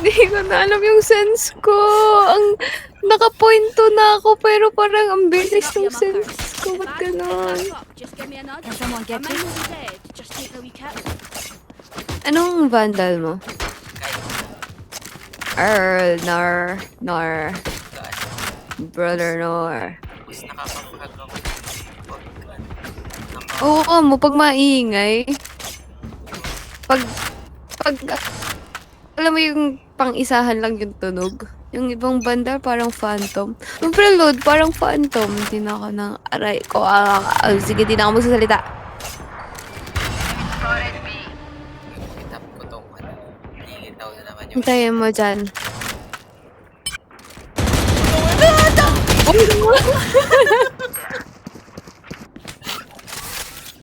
Hindi ko na alam yung sense ko. Ang naka-point 2 na ako pero parang ang bilis ng sense ko. Ba't ganon? Can someone get you? Anong vandal mo? Nor. Brother Nor. Tapos nakakapag ako. Oo mo, pag maingay. Pag, alam mo yung pang-isahan lang yung tunog. Yung ibang banda parang phantom. Yung prelude parang phantom. Hindi na ako ng aray ko. Sige, di na ako magsasalita. Itap ko tong ano. Nilitaw na naman yung... Hintayin mo dyan.